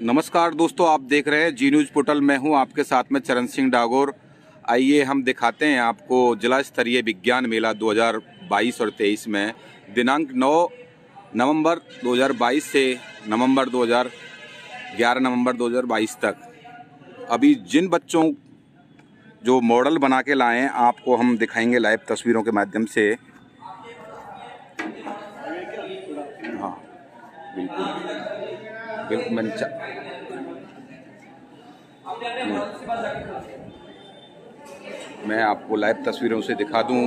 नमस्कार दोस्तों, आप देख रहे हैं जी न्यूज पोर्टल। मैं हूं आपके साथ में चरण सिंह डागोर। आइए हम दिखाते हैं आपको जिला स्तरीय विज्ञान मेला 2022 और 23 में दिनांक 9 नवंबर 2022 से 11 नवंबर 2022 तक अभी जिन बच्चों जो मॉडल बना के लाए हैं आपको हम दिखाएंगे लाइव तस्वीरों के माध्यम से। हाँ बिल्कुल बिल्कुल। मैं आपको लाइव तस्वीरों से दिखा दूं।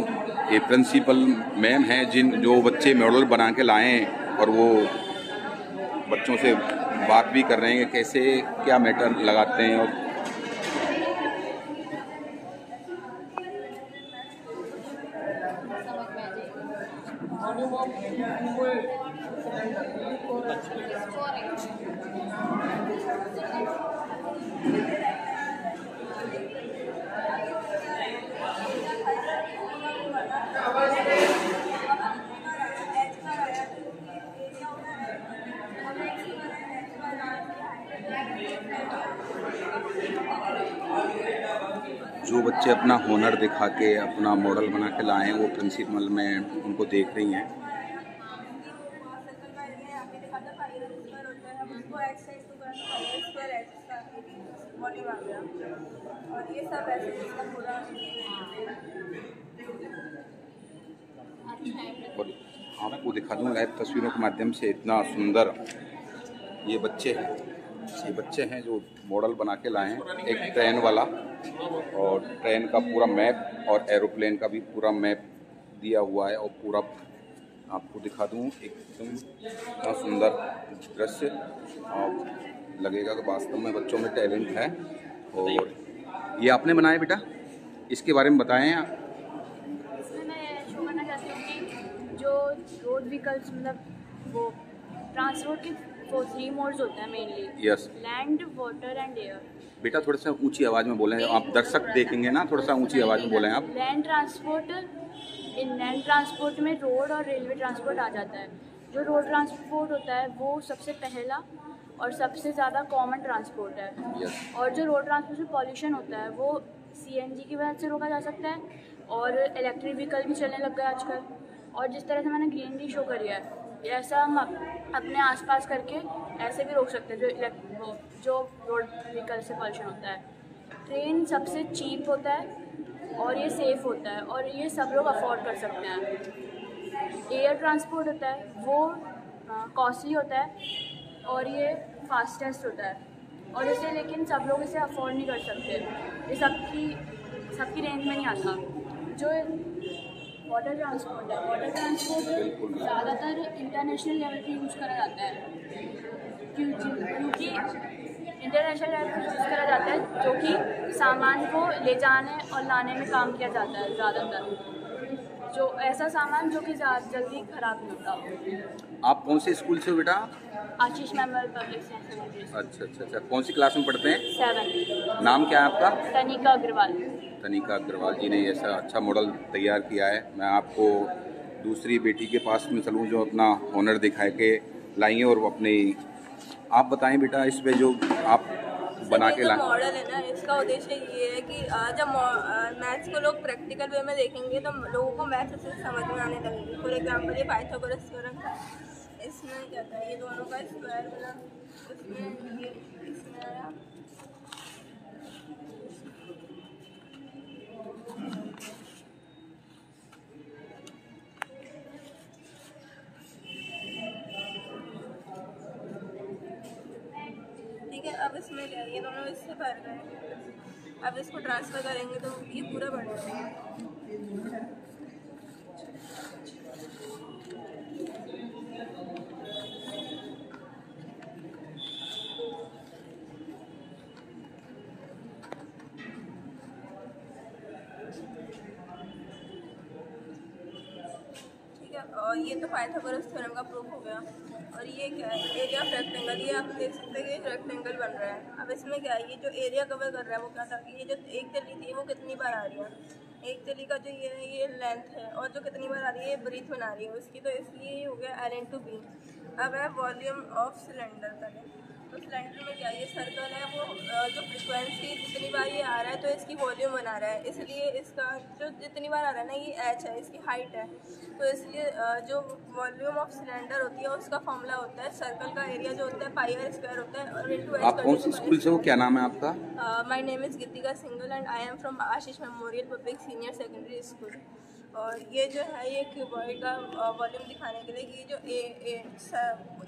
ये प्रिंसिपल मैम हैं जो बच्चे मॉडल बना के लाए हैं और वो बच्चों से बात भी कर रहे हैं कि कैसे क्या मैटर लगाते हैं। और जो बच्चे अपना हुनर दिखा के अपना मॉडल बना के लाए हैं वो प्रिंसिपल में उनको देख रही हैं। और आपको दिखा दूँ लाइव तस्वीरों के माध्यम से, इतना सुंदर ये बच्चे हैं जो मॉडल बना के लाए हैं। एक ट्रेन वाला और ट्रेन का पूरा मैप और एरोप्लेन का भी पूरा मैप दिया हुआ है और पूरा आपको दिखा दूँ। एकदम इतना सुंदर दृश्य और लगेगा कि वास्तव में बच्चों में टैलेंट है। और ये आपने बनाया बेटा, इसके बारे में बताएं आप। इसमें मैं शो करना चाहती हूँ कि जो रोड व्हीकल्स मतलब वो ट्रांसपोर्ट के 3 मोड्स होते हैं mainly. Yes. Land, water and air. बेटा थोड़ा सा ऊंची आवाज़ में बोलें, आप दर्शक देखेंगे ना, थोड़ा सा ऊंची आवाज़ में बोलें आप। लैंड ट्रांसपोर्ट में रोड और रेलवे ट्रांसपोर्ट आ जाता है। जो रोड ट्रांसपोर्ट होता है वो सबसे पहला और सबसे ज़्यादा कॉमन ट्रांसपोर्ट है। यस। और जो रोड ट्रांसपोर्ट में पॉल्यूशन होता है वो CNG की वजह से रोका जा सकता है और इलेक्ट्रिक व्हीकल भी चलने लग गए आजकल। और जिस तरह से मैंने ग्रीनरी शो करी है, ऐसा हम अपने आसपास करके ऐसे भी रोक सकते हैं जो रोड व्हीकल से पॉल्यूशन होता है। ट्रेन सबसे चीप होता है और ये सेफ़ होता है और ये सब लोग अफोर्ड कर सकते हैं। एयर ट्रांसपोर्ट होता है वो कॉस्टली होता है और ये फास्टेस्ट होता है और इसे लेकिन सब लोग इसे अफोर्ड नहीं कर सकते। ये सबकी रेंज में नहीं आता। जो वाटर ट्रांसपोर्ट ज़्यादातर इंटरनेशनल लेवल पे यूज़ करा जाता है क्योंकि इंटरनेशनल लेवल पे यूज़ करा जाता है जो कि सामान को ले जाने और लाने में काम किया जाता है ज़्यादातर। जो ऐसा सामान जो कि जल्दी ख़राब नहीं होता। आप कौन से स्कूल से हो बेटा? आशीष मेमोरियल पब्लिक साइंस। अच्छा। कौन सी क्लास में पढ़ते हैं? 7। नाम क्या है आपका? तनिका अग्रवाल। तनिका अग्रवाल जी ने ऐसा अच्छा मॉडल तैयार किया है। मैं आपको दूसरी बेटी के पास में चलूँ जो अपना हुनर दिखा के लाई हैं और अपने आप बताएं बेटा, इस पे जो आप बना के लाए मॉडल है ना, इसका उद्देश्य ये है कि जब मैथ्स को लोग प्रैक्टिकल वे में देखेंगे तो लोगों को मैथ्स अच्छे से समझ में आने लगेगी। फॉर एग्जाम्पल ये पाइथागोरस थ्योरम था, इसमें क्या था, ये दोनों का स्क्वायर बना, उसमें ये इसमें आया। ठीक है, अब इसमें क्या है, ये दोनों इससे भर रहे हैं। अब इसको ट्रांसफ़र करेंगे तो ये पूरा बढ़ जाएगा। और ये तो पाइथागोरस थ्योरम का प्रूफ हो गया। और ये क्या है, एरिया ऑफ रेक्टेंगल। ये आप देख सकते हैं कि रेक्टेंगल बन रहा है। अब इसमें क्या है, ये जो एरिया कवर कर रहा है वो क्या था कि ये जो एक तली थी वो कितनी बार आ रही है, एक तली का जो ये लेंथ है और जो कितनी बार आ रही है ये ब्रीथ बना रही है उसकी, तो इसलिए ये हो गया L/B। अब है वॉल्यूम ऑफ सिलेंडर तले। तो सिलेंडर में क्या क्या ये सर्कल है वो जो फ्रिक्वेंसी जितनी बार ये आ रहा है तो इसकी वॉल्यूम बना रहा है, इसलिए इसका जो जितनी बार आ रहा है ना ये एच है, इसकी हाइट है, तो इसलिए जो वॉल्यूम ऑफ सिलेंडर होती है उसका फॉर्मूला होता है सर्कल का एरिया जो होता है पाई आर स्क्वायर होता है और इनटू एच। आप कौन सी स्कूल से हो, क्या नाम है आपका? My name is Geetika single and I am from Ashish memorial public senior secondary school. और ये जो है ये क्यूबॉइड का वॉल्यूम दिखाने के लिए कि जो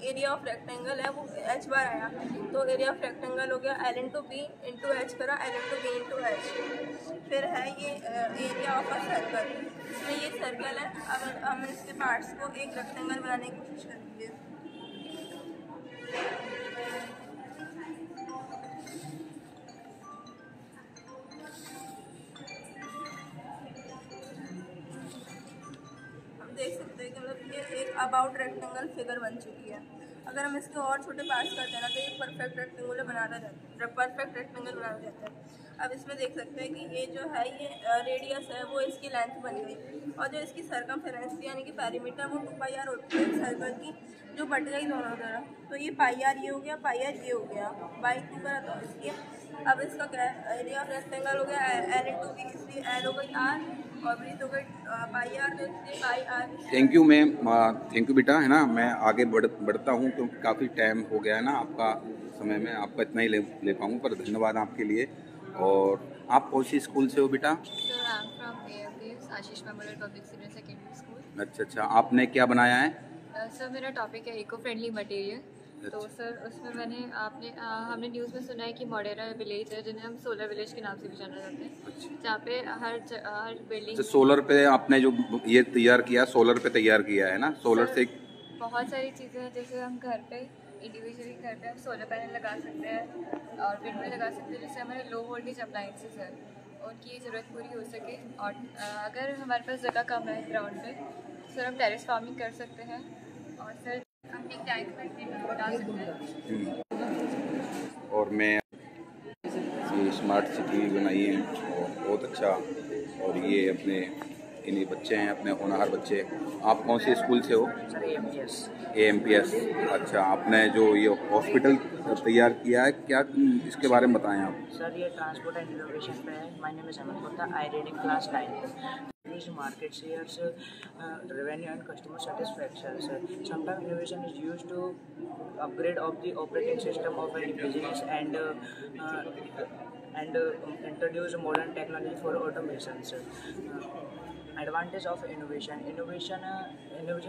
एरिया ऑफ रेक्टेंगल है वो एच बार आया, तो एरिया ऑफ रेक्टेंगल हो गया L into B into H करा L into B into H. फिर है ये एरिया ऑफ अ सर्कल, इसमें ये सर्कल है, अगर हम इसके पार्ट्स को एक रेक्टेंगल बनाने की कोशिश करेंगे देख सकते हैं कि मतलब ये एक अबाउट रेक्टेंगल फिगर बन चुकी है। अगर हम इसके और छोटे पार्ट्स करते हैं ना तो ये परफेक्ट रेक्टेंगल बनाता रहता है। अब इसमें देख सकते हैं कि ये जो है ये रेडियस है वो इसकी लेंथ बन गई, और जो इसकी सरकमफेरेंस थी यानी कि पेरीमीटर वो 2πr होती है सर्कल की, जो बट गई दोनों तरफ, तो ये πr ये हो गया, πr ये हो गया, बाई 2 करा तो इसलिए अब इसका क्या है एरिया ऑफ रेक्टेंगल हो गया एल इंटू बी, इसलिए एल हो गई आर और ब्रीथ हो गई πr, तो इसलिए πr। Thank you ma'am, thank you बेटा, है ना। मैं आगे बढ़ता हूँ क्योंकि काफ़ी टाइम हो गया है ना आपका समय में, आपका इतना ही ले पाऊँ, पर धन्यवाद आपके लिए। और आप कौन सी स्कूल से हो बेटा? Sir I am from AMPS Ashish memorial public senior secondary school. अच्छा, आपने क्या बनाया है? सर मेरा टॉपिक है इको फ्रेंडली मटेरियल। तो सर उसमें हमने न्यूज़ में सुना है कि मोडेरा विलेज है जिन्हें हम सोलर विलेज के नाम से भी जाना जाते हैं, जहाँ पे हर बिल्डिंग तो सोलर पे आपने जो ये तैयार किया, सोलर पे तैयार किया है ना? सोलर से बहुत सारी चीज़ें हैं, जैसे हम घर पे इंडिविजुअली घर पे हम सोलर पैनल लगा सकते हैं और विंड में लगा सकते हैं, जिससे हमारे लो वोल्टेज अप्लाइंसेस हैं उनकी ज़रूरत पूरी हो सके। और अगर हमारे पास जगह कम है ग्राउंड पे, सर हम टेरेस फार्मिंग कर सकते हैं और सर हम एक टैंक में बना सकते हैं। और मैं ये स्मार्ट सिटी बनाई है और बहुत अच्छा। और ये अपने इन्हीं बच्चे हैं, अपने होनहार बच्चे। आप कौन से स्कूल से हो? Sir AMPS। अच्छा, आपने जो ये हॉस्पिटल तैयार किया है, क्या इसके बारे में बताएं आप? सर ये ट्रांसपोर्ट एंड इनोवेशन पे है। My name is Hemant Gupta, I reading class 9। Market shares, revenue and customer satisfaction. Sir, sometimes innovation is used to upgrade of the operating system of any business and introduce modern technology for automation. Sir. Advantage of innovation. Innovation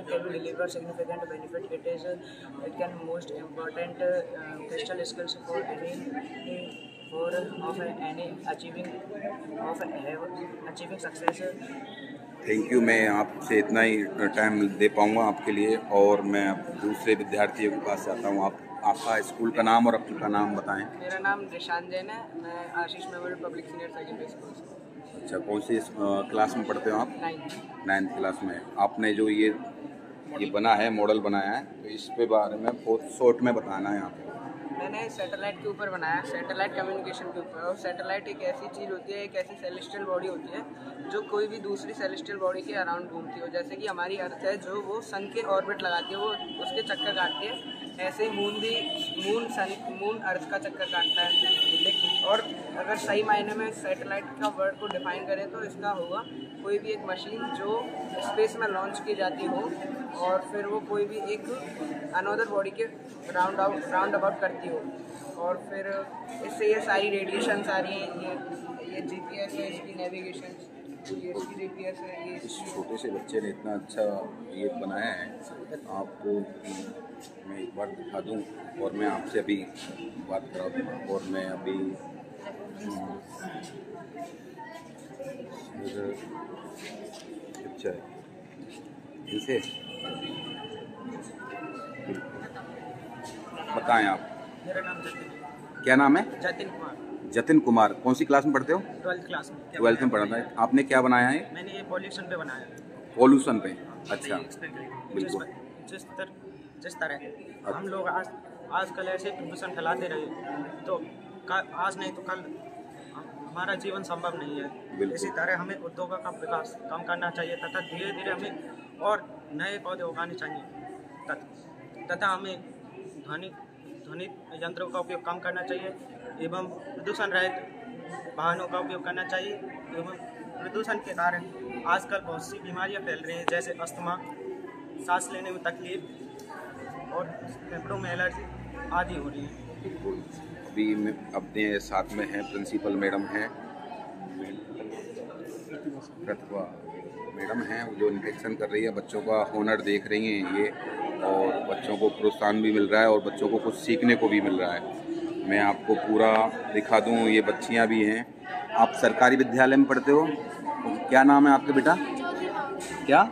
can deliver significant benefit. It can most important critical skills for any achieving success. Thank you. मैं आपसे इतना ही time दे पाऊँगा आपके लिए, और मैं दूसरे विद्यार्थियों के पास जाता हूँ। आपका स्कूल का नाम और आपका नाम बताएं। मेरा नाम निशान जैन है, मैं Ashish memorial public senior secondary school से। अच्छा, कौन सी क्लास में पढ़ते हो आप? 9th क्लास में। आपने जो ये बना है, मॉडल बनाया है, तो इस पे बारे में बहुत शॉर्ट में बताना है आपको। मैंने सैटेलाइट के ऊपर बनाया, सैटेलाइट कम्युनिकेशन के ऊपर। और सैटेलाइट एक ऐसी चीज़ होती है, एक ऐसी सेलेस्टियल बॉडी होती है जो कोई भी दूसरी सेलेस्टियल बॉडी के अराउंड घूमती हो। जैसे कि हमारी अर्थ है जो वो सन के ऑर्बिट लगाती है, वो उसके चक्कर काटती है, ऐसे ही मून अर्थ का चक्कर काटता है। लेकिन और अगर सही मायने में सैटेलाइट का वर्ड को डिफाइन करें तो इसका होगा कोई भी एक मशीन जो स्पेस में लॉन्च की जाती हो और फिर वो कोई भी एक अनदर बॉडी के राउंड अबाउट करती हो, और फिर इससे ये सारी रेडिएशंस आ रही हैं। ये GPS है, इसकी नेविगेशन, इसकी GPS है। ये इस छोटे से बच्चे ने इतना अच्छा ये बनाया है, आपको मैं एक बार दिखा दूं और मैं आपसे अभी बात करा दूँ। और मैं अभी अच्छा इसे बताएं आप। मेरा नाम जतिन। क्या नाम है? जतिन कुमार। जतिन कुमार। कौन सी क्लास में पढ़ते हो? 12th क्लास में। 12th में पढ़ा है। आपने क्या बनाया है? मैंने ये पॉल्यूशन पे बनाया। पॉल्यूशन पे? अच्छा, बिल्कुल। जिस तरह हम लोग आजकल ऐसे प्रदूषण फैलाते रहे तो आज नहीं तो कल हमारा जीवन संभव नहीं है। इसी तरह हमें उद्योगों का विकास कम करना चाहिए तथा धीरे धीरे हमें और नए पौधे उगाने चाहिए तथा हमें ध्वनि ध्वनि यंत्रों का उपयोग कम करना चाहिए एवं प्रदूषण रहित वाहनों का उपयोग करना चाहिए एवं प्रदूषण के कारण आजकल बहुत सी बीमारियां फैल रही हैं, जैसे अस्थमा, सांस लेने में तकलीफ और फेफड़ों में एलर्जी आदि हो रही है। बिल्कुल। अभी अपने साथ में हैं प्रिंसिपल मैडम हैं, प्रतिभा मैडम हैं, जो इन्फेक्शन कर रही है, बच्चों का हुनर देख रही हैं ये, और बच्चों को प्रोत्साहन भी मिल रहा है और बच्चों को कुछ सीखने को भी मिल रहा है। मैं आपको पूरा दिखा दूं, ये बच्चियां भी हैं। आप सरकारी विद्यालय में पढ़ते हो, क्या नाम है आपके बेटा? क्या?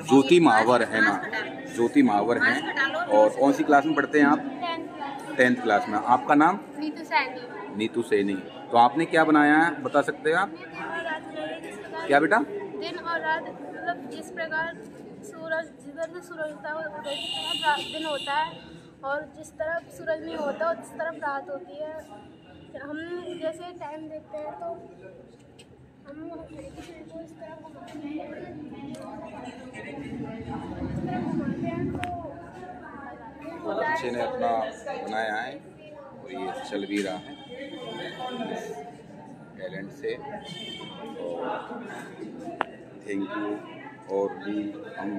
ज्योति मावर है ना, ज्योति मावर हैं। और कौन सी क्लास में पढ़ते हैं आप? 10th क्लास में। आपका नाम? नीतू सैनी। तो आपने क्या बनाया है, बता सकते हैं आप? क्या बेटा? दिन और रात, मतलब जिस प्रकार सूरज, जिधर से सूरज होता है उधर की तरफ रात दिन होता है, और जिस तरफ सूरज नहीं होता उस तरफ रात होती है। हम जैसे टाइम देखते हैं तो हम को इस तरफ घुमाते हैं तो बच्चे ने अपना बनाया है और ये चल भी रहा है टैलेंट से। Thank you. और भी हम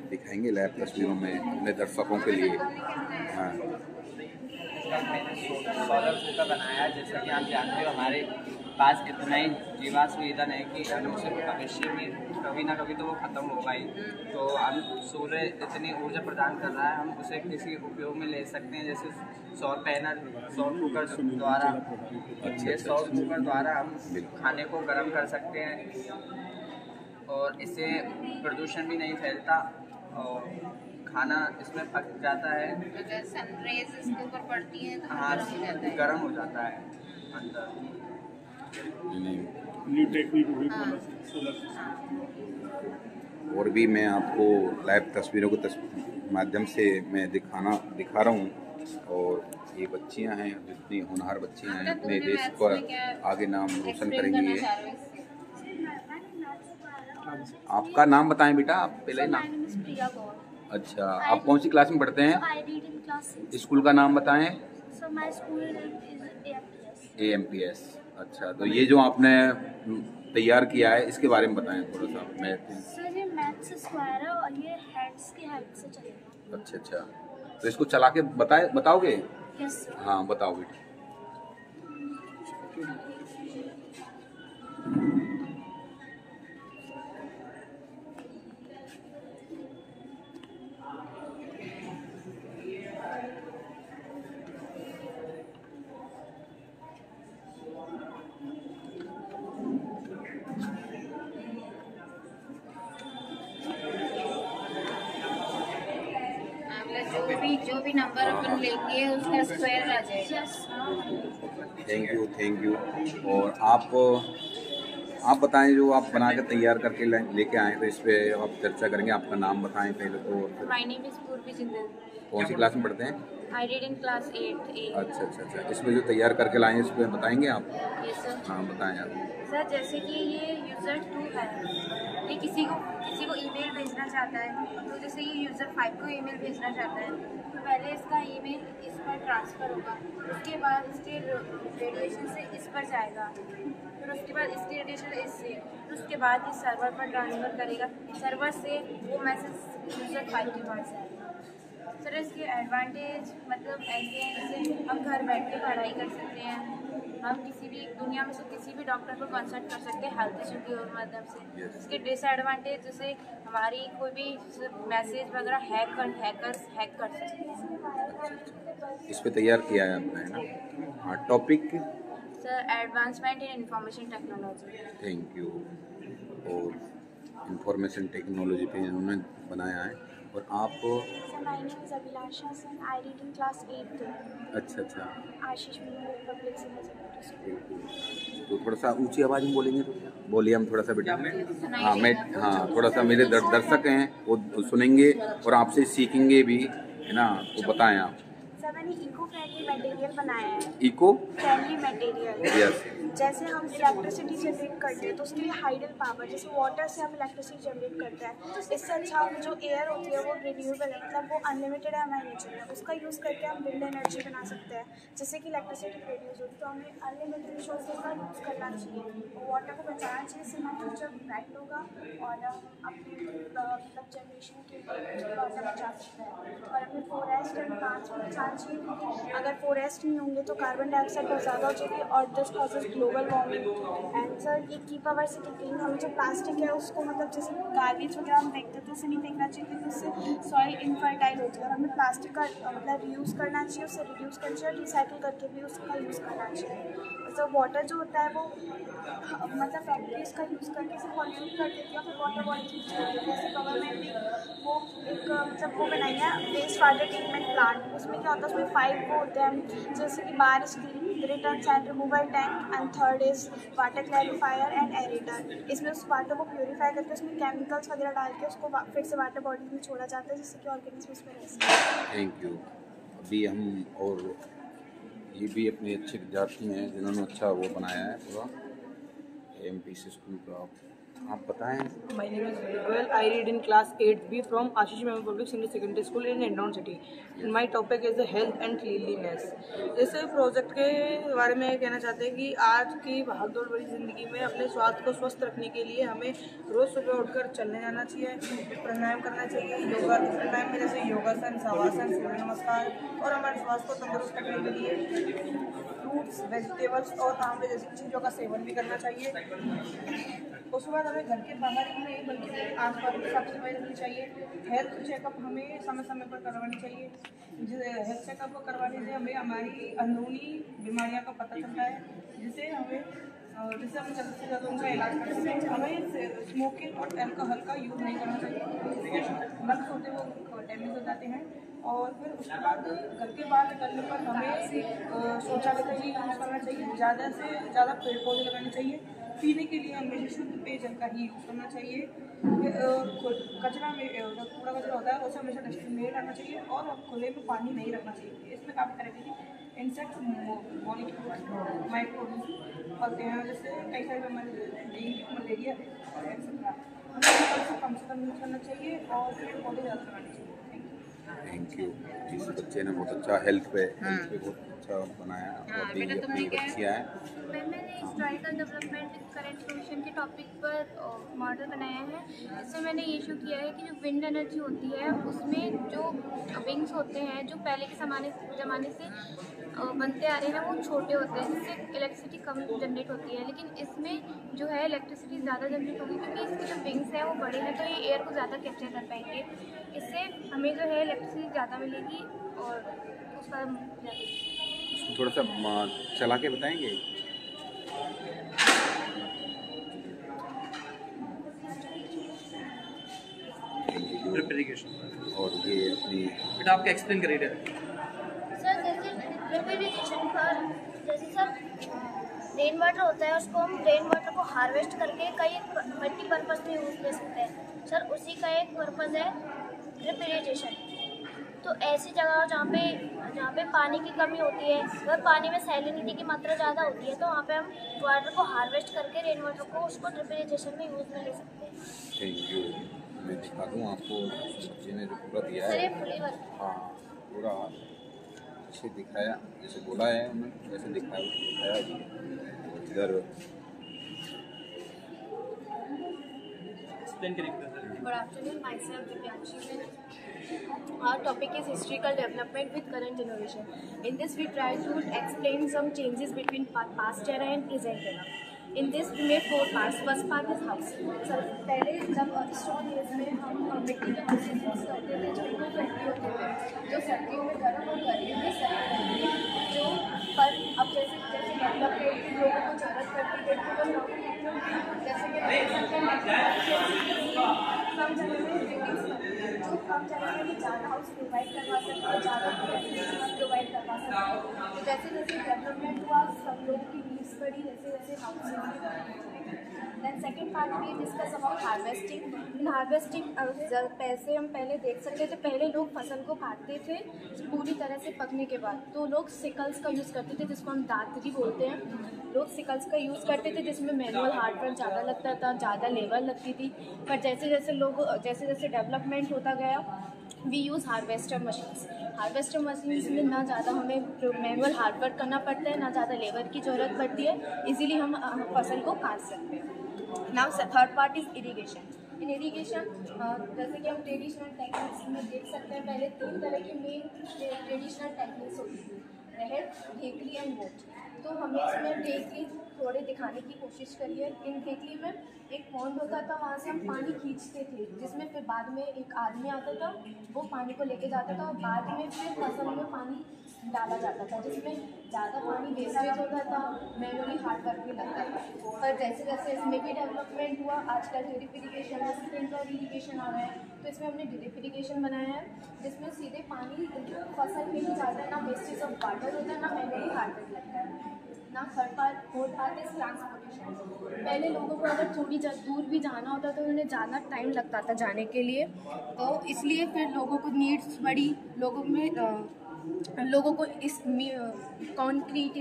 दिखाएंगे लाइव तस्वीरों में अपने दर्शकों के लिए। हाँ, मैंने सोलर कुकर बनाया, जैसा कि आप जानते हो हमारे पास इतना ही जीवाश्म ईंधन है कि भविष्य में कभी ना कभी तो वो ख़त्म होगा ही। तो हम सूर्य इतनी ऊर्जा प्रदान कर रहा है, हम उसे किसी उपयोग में ले सकते हैं, जैसे सौर पैनल, सौर कुकर द्वारा। ये सौर कुकर द्वारा हम खाने को गर्म कर सकते हैं और इससे प्रदूषण भी नहीं फैलता और खाना इसमें पक जाता है। अगर सनराइज इसके ऊपर पड़ती है तो हाँ, गर्म हो जाता है अंदर। न्यू टेक्निक होगी सोलर सिस्टम। और भी मैं आपको लाइव तस्वीरों के माध्यम से मैं दिखा रहा हूँ। और ये बच्चियाँ हैं, जितनी होनहार बच्चियाँ हैं, अपने देश पर आगे नाम रोशन करेंगी। आपका नाम बताएं बेटा, आप पहले नाम। अच्छा, आप कौन सी क्लास में पढ़ते हैं? स्कूल का नाम बताएं। AMPS। अच्छा, तो ये जो आपने तैयार किया है इसके बारे में बताएं थोड़ा सा। सर ये मैथ्स स्क्वायर है और ये हेड्स की हेल्प से चलेगा। अच्छा अच्छा, तो इसको चला के बताओगे? Yes sir. हाँ बताओ बेटा। जो भी नंबर अपन लेंगे उसका स्क्वायर आ जाएगा। Thank you. और आप बताएं, जो आप बना के तैयार करके लेके आए, तो इस पे आप चर्चा करेंगे। आपका नाम बताएं पहले तो। माय नेम इज पूर्वी जिंदल। कौन सी क्लास में पढ़ते हैं? I read in class 8A। अच्छा। इसमें जो तैयार करके लाए इस पे बताएंगे आप? Yes sir. हाँ बताएं आप। सर जैसे कि ये यूज़र 2 है, ये किसी को ईमेल भेजना चाहता है, तो जैसे ये यूज़र 5 को ईमेल भेजना चाहता है, तो पहले इसका ईमेल इस पर ट्रांसफ़र होगा, उसके बाद इसके रेडिएशन से इस पर जाएगा, फिर उसके बाद इसके रेडिएशन इससे, फिर उसके बाद इस सर्वर पर ट्रांसफ़र करेगा, सर्वर से वो मैसेज यूज़र 5 के पास जाएगा। सर इसके एडवांटेज मतलब ऐसे हैं, जैसे हम घर बैठ के पढ़ाई कर सकते हैं, हम किसी भी दुनिया में से किसी भी डॉक्टर को कंसल्ट कर सकते हैं हेल्थ इशू के माध्यम से। इसके डिसएडवांटेज जैसे हमारी कोई भी मैसेज वगैरह हैकर्स हैक कर सकते हैं। इस पे तैयार किया है आपने, है ना? हाँ, topic sir advancement in information technology. Thank you. और इंफॉर्मेशन टेक्नोलॉजी पे इन्होंने बनाया है। और आप? My name is Abhilasha sir, I read in class 8। अच्छा। आशीष मेमोरियल पब्लिक सेक्रेटरी स्कूल। तो थोड़ा सा ऊंची आवाज़ में बोलेंगे तो बोलिए हम थोड़ा सा बेटा। हाँ थोड़ा सा मेरे दर्शक हैं वो सुनेंगे और आपसे सीखेंगे भी, है ना? तो बताएं आप। सर मैंने इको फ्रेंडली मटेरियल बनाया है। Eco friendly material, yes. जैसे हम इलेक्ट्रिसिटी जनरेट करते हैं तो उसके लिए हाइडल पावर, जैसे वाटर से हम इलेक्ट्रिसिटी जनरेट करते हैं, इससे अच्छा हम जो एयर होती है वो रिन्यूएबल है, मतलब वो अनलिमिटेड है हमारे नेचर में, उसका यूज़ करके हम विंड एनर्जी बना सकते हैं, जिससे कि इलेक्ट्रिसिटी प्रोड्यूस होती है। तो हमें अनलिमिटेड रिसोर्सेज का यूज़ करना चाहिए और वाटर को बचाना चाहिए, इससे हमारा फ्यूचर ब्राइट होगा और अपने मतलब जनरेशन के लिए वाटर बचा सकते हैं। और अपने फॉरेस्ट एंड प्लांट्स को बचाना चाहिए, क्योंकि अगर फॉरेस्ट नहीं होंगे तो कार्बन डाइऑक्साइड बहुत ज़्यादा हो जाएगी और this causes global warming. And sir ये कीप आवर सिटी क्लीन, हमें जो प्लास्टिक है उसको मतलब जैसे गार्बेज वगैरह हम फेंकते हैं तो उसे नहीं फेंकना चाहिए, क्योंकि उससे सॉइल इनफर्टाइल होती है। और हमें प्लास्टिक का मतलब रीयूज़ करना चाहिए, उससे रिड्यूस करना चाहिए, रिसाइकिल करके भी उसका यूज़ करना चाहिए। तो वाटर जो होता है वो मतलब फैक्ट्रीज का यूज़ करके इसे पॉल्यूट कर देती है, फिर वाटर बॉडीज यूज करती है। जैसे गवर्नमेंट ने वो एक मतलब वो बनाई है वेस्ट वाटर ट्रीटमेंट प्लांट, उसमें क्या होता है उसमें 5 वो होते हैं, जैसे कि bar screen, return and removal tank, and third is water clarifier and aerator. इसमें उस वाटर को प्योरीफाई करके उसमें केमिकल्स वगैरह डाल के उसको फिर से वाटर बॉडीज में छोड़ा जाता है, जिससे कि ऑर्गेनिज्म उसमें रह सकें। Thank you. अभी हम और ये भी अपने अच्छे विद्यार्थी हैं जिन्होंने अच्छा वो बनाया है पूरा AMPC स्कूल का। आप बताएं। My name is Virgil. I read in class 8B from Ashish Memorial Public Senior Secondary School in Indore City. And my topic is the health and cleanliness. इस प्रोजेक्ट के बारे में कहना चाहते हैं कि आज की भागदौड़ भरी ज़िंदगी में अपने स्वास्थ्य को स्वस्थ रखने के लिए हमें रोज़ सुबह उठकर चलने जाना चाहिए, प्राणायाम करना चाहिए, योगा प्राणायाम में जैसे योगासन, शवासन, सूर्य नमस्कार, और हमारे स्वास्थ्य को तंदुरुस्त रखने के लिए फ्रूट्स, वेजिटेबल्स और आमले जैसी चीज़ों का सेवन भी करना चाहिए। उसके बाद हमें घर के बाहर ही नहीं बल्कि आस पास भी साफ सफाई रखनी चाहिए। हेल्थ चेकअप हमें समय समय पर करवानी चाहिए। हेल्थ चेकअप करवाने से हमें हमारी अंदरूनी बीमारियों का पता चलता है, जिससे हम जल्द से जल्द उनका इलाज कर सकते हैं। हमें स्मोकिंग और अल्कोहल का यूज़ नहीं करना चाहिए, लंग्स होते हैं वो डैमेज हो जाते हैं। और फिर उसके बाद घर के बाहर निकलने पर हमें शौचालय का ही यूज़ करना चाहिए, ज़्यादा से ज़्यादा पेड़ पौधे लगाने चाहिए। पीने के लिए हमेशा शुद्ध पेयजल का ही यूज़ करना चाहिए। कचरा में जो कूड़ा कचरा होता है उसे हमेशा डस्टबिन में रखना चाहिए और खुले में पानी नहीं रखना चाहिए। इसमें काफ़ी तरह के इंसेक्ट्स, मॉलिक्यूल्स, माइक्रोब्स पलते हैं, जिससे कई सारी बीमारी, डेंगू, मलेरिया और एक्सेट्रा। हमें कम से कम यूज़ करना चाहिए और पेड़ पौधे ज़्यादा लगाने चाहिए। Thank you. जिस बच्चे ने बहुत अच्छा हेल्थ पे बहुत अच्छा बनाया और अभी अपनी बच्चियाँ हैं। मैंने historical development with current solution के टॉपिक पर मॉडल बनाया है। इसमें मैंने ये शो किया है कि जो विंड एनर्जी होती है उसमें जो विंग्स होते हैं जो पहले के ज़माने से बनते आ रहे हैं वो छोटे होते हैं, जिससे इलेक्ट्रिसिटी कम जनरेट होती है। लेकिन इसमें जो है इलेक्ट्रिसिटी ज़्यादा जनरेट होगी, क्योंकि इसके जो विंग्स हैं वो बड़े हैं, तो ये एयर को ज़्यादा कैप्चर कर पाएंगे। इससे हमें जो है इलेक्ट्रिसिटी ज़्यादा मिलेगी और उसका थोड़ा सा चला के बताएंगे। ड्रिप इरिगेशन और ये अपनी बेटा आपका एक्सप्लेन करिए। सर जैसे ड्रिप इरिगेशन का जैसे सर रेन वाटर होता है, उसको हम रेन वाटर को हार्वेस्ट करके कई मल्टीपर्पज़ में यूज़ ले सकते हैं। सर उसी का एक पर्पज़ है ड्रिप इरिगेशन। तो ऐसी जगह जहाँ पे पानी की कमी होती है, अगर पानी में सैलिनिटी की मात्रा ज़्यादा होती है, तो वहाँ पे हम वाटर को हार्वेस्ट करके रेन वाटर को उसको ड्रिप इरिगेशन में यूज़ में ले सकते हैं। Thank you. मैं दिखा दूँ आपको, बच्चे ने जो पूरा दिया सर है। ये फुली वर्क हाँ, पूरा जैसे दिखाया, जैसे बोला है उन्होंने वैसे दिखाया भी। इधर एक्सप्लेन करिए। Good afternoon, myself Divyanshi. Our topic is historical development with current innovation. In this, we try to explain some changes between past era and present era. In this, we made 4 parts. First part is house. So, पहले जब stone age में हम मिट्टी के house use करते थे जो eco friendly होते थे, जो सर्दियों में गर्म और गर्मियों में सर्दी होती है, जो पर अब जैसे डेवलपमेंट की लोगों को जरूरत पड़ती है, जैसे कम जगह में बिल्डिंग्स जो कम जगह में भी ज़्यादा हाउस प्रोवाइड करवा सकते हैं, ज़्यादा फैसिलिटीज प्रोवाइड करवा सकते हैं। तो जैसे जैसे डेवलपमेंट हुआ, सब लोगों की नीड्स पर बढ़ी वैसे वैसे हाउसेज भी बढ़े। दैन सेकेंड पार्ट में discuss about harvesting. In harvesting पैसे हम पहले देख सकते थे, पहले लोग फसल को काटते थे पूरी तरह से पकने के बाद, तो लोग सिकल्स का यूज़ करते थे जिसको हम दातरी बोलते हैं। लोग सिकल्स का यूज़ करते थे जिसमें मैनुअल हार्ड वर्क ज़्यादा लगता था, ज़्यादा लेबर लगती थी। पर जैसे जैसे डेवलपमेंट होता गया, we use harvester machines. Harvester machines में ना ज़्यादा हमें मैनुअल हार्ड वर्क करना पड़ता है, ना ज़्यादा लेबर की ज़रूरत पड़ती है, इजीली हम फसल को काट सकते हैं। Now third part is irrigation. In irrigation जैसे कि हम ट्रेडिशनल टेक्निक्स में देख सकते हैं, पहले 3 तरह की मेन ट्रेडिशनल टेक्निक्स होती थी, रहर, ढेकली एंड बोट। तो हमें इसमें ढेकली थोड़े दिखाने की कोशिश करिए। इन ढेकली में एक पॉन्ड होता था, वहाँ से हम पानी खींचते थे, जिसमें फिर बाद में एक आदमी आता था, वो पानी को लेके जाता था और बाद में फिर फसल में पानी डाला जाता था, जिसमें ज़्यादा पानी वेस्टेज होता था, मैनुअली हार्ड वर्क भी लगता था। पर जैसे जैसे इसमें भी डेवलपमेंट हुआ, आजकल ड्रिप इरीगेशन, स्प्रिंकलर इरीगेशन आ रहा है, तो इसमें हमने ड्रिप इरीगेशन बनाया है, जिसमें सीधे पानी फसल में ही जाता है, ना वेस्टेज ऑफ वाटर होता है, ना मैनुअली हार्ड वर्क लगता है। ना फोर्थ पार्ट इज ट्रांसपोर्टेशन। पहले लोगों को अगर थोड़ी दूर भी जाना होता तो उन्हें ज़्यादा टाइम लगता था जाने के लिए, तो इसलिए फिर लोगों को नीड्स बढ़ी, लोगों को इस कंक्रीट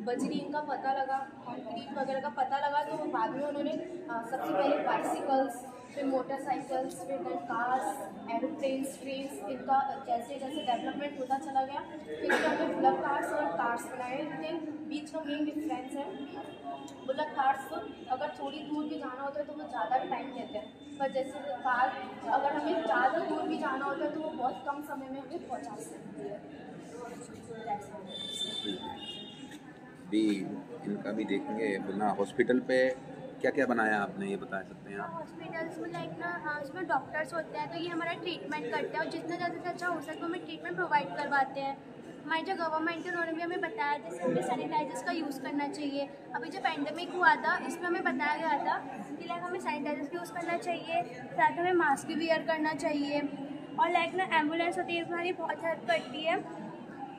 बजरी का पता लगा, कंक्रीट वगैरह का पता लगा, तो वो बाद में उन्होंने सबसे पहले बाइसिकल्स, फिर मोटरसाइकिल्स, फिर कार्स, एरोप्लेन्स, ट्रेन्स, इनका जैसे जैसे डेवलपमेंट होता चला गया, फिर हमें बुलक कार्स और कार्स बनाए। इनके बीच का मेन डिफरेंस है, बुलक कार्स अगर थोड़ी दूर भी जाना होता है तो वो ज़्यादा टाइम लेते हैं, पर जैसे कार अगर हमें ज़्यादा दूर भी जाना होता है तो वो बहुत कम समय में हमें पहुँचा सकती है। भी इनका भी देखेंगे बिना हॉस्पिटल पे क्या क्या बनाया आपने, ये बता सकते हैं आप? हॉस्पिटल्स में लाइक ना, हाँ, उसमें डॉक्टर्स होते हैं, तो ये हमारा ट्रीटमेंट करते हैं और जितना ज़्यादा से अच्छा हो सके हमें ट्रीटमेंट प्रोवाइड करवाते हैं। हमारी जो गवर्नमेंट है उन्होंने भी हमें बताया, जैसे हमें सैनिटाइजर्स का यूज़ करना चाहिए। अभी जो पैंडेमिक हुआ था इसमें हमें बताया गया था कि लाइक हमें सैनिटाइजर्स का यूज़ करना चाहिए, साथ हमें मास्क भी वियर करना चाहिए, और लाइक ना एम्बुलेंस होती है, हमारी बहुत हेल्प करती है।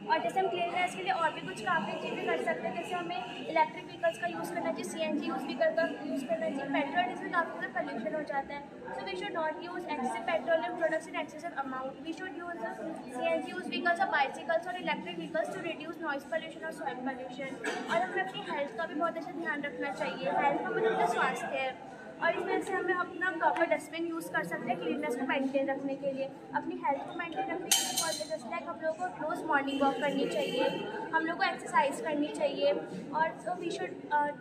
और जैसे हम क्लीननेस के लिए और भी कुछ काफ़ी चीज़ें कर सकते हैं, जैसे हमें इलेक्ट्रिक व्हीकल्स का यूज़ करना चाहिए, CNG व्हीकल का यूज़ करना चाहिए। पेट्रोल डीजल काफ़ी ज़्यादा पोल्यूशन हो जाता है, so we should not use excessive petroleum products in excessive amount. We should use CNG vehicles और बाइसिकल्स और electric vehicles to reduce noise pollution और सॉइल पोल्यूशन। और हमें अपनी हेल्थ का भी बहुत अच्छा ध्यान रखना चाहिए। हेल्थ का मतलब स्वास्थ्य है, और इसमें से हमें अपना प्रॉपर डस्टबिन यूज़ कर सकते हैं क्लीननेस को मेंटेन रखने के लिए। अपनी हेल्थ को मेंटेन रखने के लिए बहुत जैसे लाइक हम लोगों को रोज़ मॉर्निंग वॉक करनी चाहिए, हम लोग को एक्सरसाइज करनी चाहिए, और so we should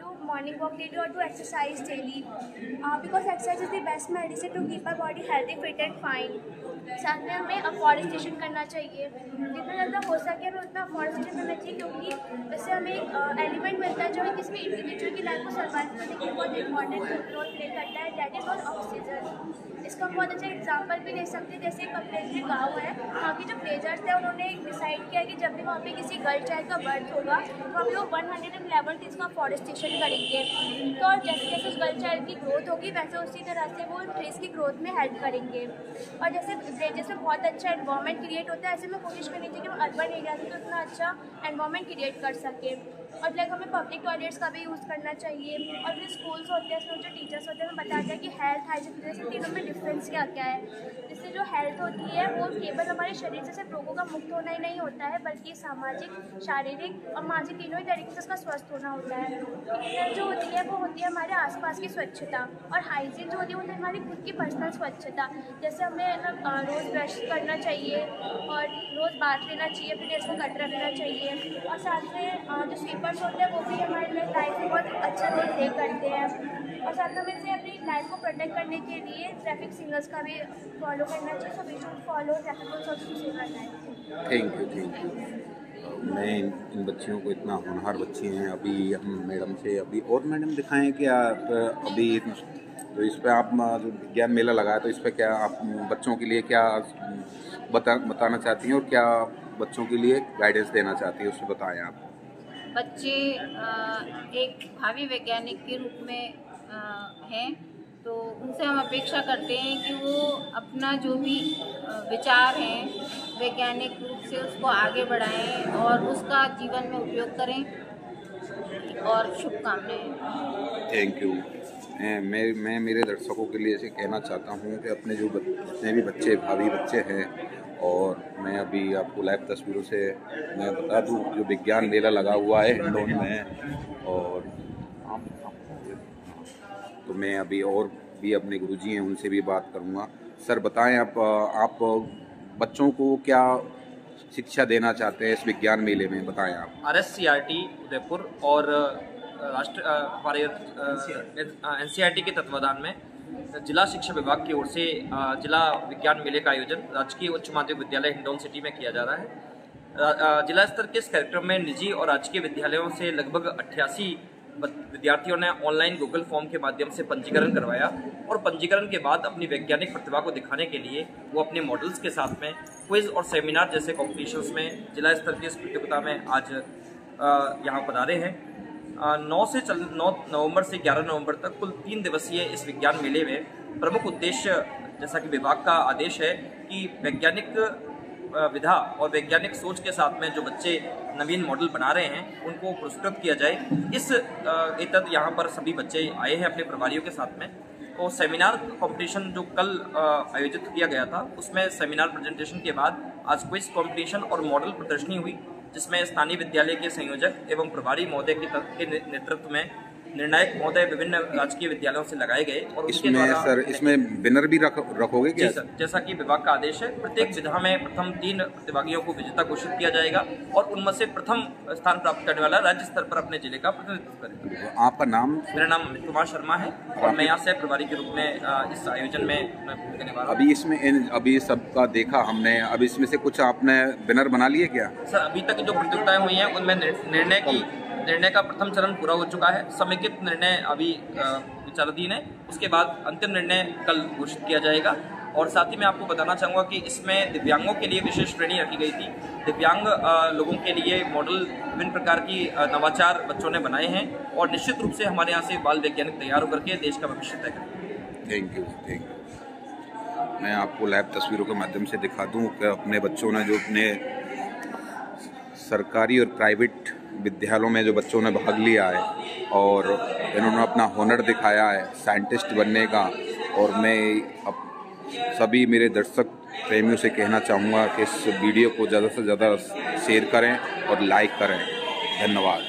do morning walk daily और do exercise daily, because exercise is the best medicine to keep our body healthy, fit and fine. साथ में हमें अफॉरेस्टेशन करना चाहिए, जितना ज़्यादा हो सके हमें उतना अफॉरेस्टेशन करना चाहिए, क्योंकि इससे हमें एक एलिमेंट मिलता है जो किसी भी इंडिविजुअल की लाइफ को सर्वाइव करने के लिए बहुत इंपॉर्टेंट रोल प्ले करता है, दैट इज कॉल्ड ऑक्सीजन। इसका बहुत अच्छा एग्जाम्पल भी ले सकते हैं, जैसे एक अपने गाँव है, वहाँ के जो प्लेजर्स थे उन्होंने डिसाइड किया कि जब भी वहाँ पे किसी गर्ल चाइल्ड का बर्थ होगा तो हम लोग 111 डेज का फॉरेस्टेशन करेंगे। तो और जैसे जैसे उस गर्ल चाइल्ड की ग्रोथ होगी वैसे उसी तरह से वो ट्रीज की ग्रोथ में हेल्प करेंगे। और जैसे विलेजेस में बहुत अच्छा एनवायरनमेंट क्रिएट होता है, ऐसे में कोशिश करनी चाहिए कि हम अर्बन एरिया में तो उतना अच्छा एनवायरनमेंट क्रिएट कर सकें। और लाइक हमें पब्लिक टॉयलेट्स का भी यूज़ करना चाहिए, और जो स्कूल्स होते हैं उसमें जो टीचर्स होते हैं हमें बताते हैं कि हेल्थ हाइजीन जैसे तीनों में डिफरेंस क्या क्या है। जिससे जो हेल्थ होती है वो केवल हमारे शरीर से सिर्फ रोगों का मुक्त होना ही नहीं होता है, बल्कि सामाजिक, शारीरिक और मानसिक तीनों ही तरीके से उसका स्वस्थ होना होता है। क्लीननेस जो होती है वो होती है हमारे आसपास की स्वच्छता, और हाइजीन जो होती है वो होती है हमारी खुद की पर्सनल स्वच्छता। जैसे हमें रोज़ ब्रश करना चाहिए और रोज़ बाथ लेना चाहिए, फिर इसको कट रखना चाहिए, और साथ में जो स्वीपर्स होते हैं वो भी हमारे लाइफ में बहुत अच्छा रोल प्ले करते हैं। और साथ में से अपनी लाइफ को प्रोटेक्ट करने के लिए ट्रैफिक सिग्नल्स का भी फॉलो करना चाहिए, so we should follow traffic rules of life. Thank you. मैं इन बच्चियों को, इतना होनहार बच्चे हैं, अभी हम मैडम से अभी और मैडम दिखाएं क्या अभी तो इस पर आप जो विज्ञान मेला लगाया तो इस पर क्या आप बच्चों के लिए क्या बताना चाहती हैं और क्या बच्चों के लिए गाइडेंस देना चाहती हैं, उससे बताएं आप। बच्चे एक भावी वैज्ञानिक के रूप में हैं, तो उनसे हम अपेक्षा करते हैं कि वो अपना जो भी विचार हैं वैज्ञानिक रूप से उसको आगे बढ़ाएं और उसका जीवन में उपयोग करें। और शुभकामनाएं। Thank you. मैं मेरे दर्शकों के लिए ऐसे कहना चाहता हूँ कि अपने जो जितने भी बच्चे भावी बच्चे हैं, और मैं अभी आपको लाइव तस्वीरों से मैं बता दूँ, जो विज्ञान मेला लगा हुआ है हिंडौन में, और तो मैं अभी और भी अपने गुरुजी हैं उनसे भी बात करूँगा। सर बताएं, आप बच्चों को क्या शिक्षा देना चाहते हैं इस विज्ञान मेले में, बताएं आप। RSCRT उदयपुर और हमारे NCERT के तत्वाधान में जिला शिक्षा विभाग की ओर से जिला विज्ञान मेले का आयोजन राजकीय उच्च माध्यमिक विद्यालय हिंडौन सिटी में किया जा रहा है। जिला स्तर के इस कार्यक्रम में निजी और राजकीय विद्यालयों से लगभग 88 विद्यार्थियों ने ऑनलाइन गूगल फॉर्म के माध्यम से पंजीकरण करवाया, और पंजीकरण के बाद अपनी वैज्ञानिक प्रतिभा को दिखाने के लिए वो अपने मॉडल्स के साथ में क्विज और सेमिनार जैसे कॉम्पिटिशन्स में जिला स्तर की इस प्रतियोगिता में आज यहाँ पधारे हैं। 9 नवंबर से 11 नवंबर तक कुल 3 दिवसीय इस विज्ञान मेले में प्रमुख उद्देश्य, जैसा कि विभाग का आदेश है कि वैज्ञानिक विधा और वैज्ञानिक सोच के साथ में जो बच्चे नवीन मॉडल बना रहे हैं उनको पुरस्कृत किया जाए। इस एतद यहाँ पर सभी बच्चे आए हैं अपने प्रभारियों के साथ में। और सेमिनार कंपटीशन जो कल आयोजित किया गया था, उसमें सेमिनार प्रेजेंटेशन के बाद आज क्विज कंपटीशन और मॉडल प्रदर्शनी हुई, जिसमें स्थानीय विद्यालय के संयोजक एवं प्रभारी महोदय के नेतृत्व में निर्णायक महोदय विभिन्न राजकीय विद्यालयों से लगाए गए। और इसमें सर इसमें विनर भी रखोगे क्या? जी सर, जैसा कि विभाग का आदेश है, प्रत्येक विधा में प्रथम 3 प्रतिभागियों को विजेता घोषित किया जाएगा और उनमें से प्रथम स्थान प्राप्त करने वाला राज्य स्तर पर अपने जिले का प्रतिनिधित्व करेगा। आपका नाम? मेरा नाम अमित कुमार शर्मा है और मैं यहाँ से प्रभारी के रूप में इस आयोजन में करने वाला हूँ। अभी इसमें अभी सबका देखा हमने, अब इसमें से कुछ आपने विनर बना लिए क्या? सर अभी तक जो प्रतियोगिताएं हुई हैं उनमें निर्णय का प्रथम चरण पूरा हो चुका है। समेकित निर्णय अभी विचाराधीन है, उसके बाद अंतिम निर्णय कल घोषित किया जाएगा। और साथ ही मैं आपको बताना चाहूँगा कि इसमें दिव्यांगों के लिए विशेष श्रेणी रखी गई थी। दिव्यांग लोगों के लिए मॉडल विभिन्न प्रकार की नवाचार बच्चों ने बनाए हैं और निश्चित रूप से हमारे यहाँ से बाल वैज्ञानिक तैयार होकर के देश का भविष्य तय करेंगे। Thank you. मैं आपको लाइव तस्वीरों के माध्यम से दिखा दूँ कि अपने बच्चों ने जो अपने सरकारी और प्राइवेट विद्यालयों में जो बच्चों ने भाग लिया है और इन्होंने अपना हुनर दिखाया है साइंटिस्ट बनने का। और मैं अब सभी मेरे दर्शक प्रेमियों से कहना चाहूँगा कि इस वीडियो को ज़्यादा से ज़्यादा शेयर करें और लाइक करें। धन्यवाद।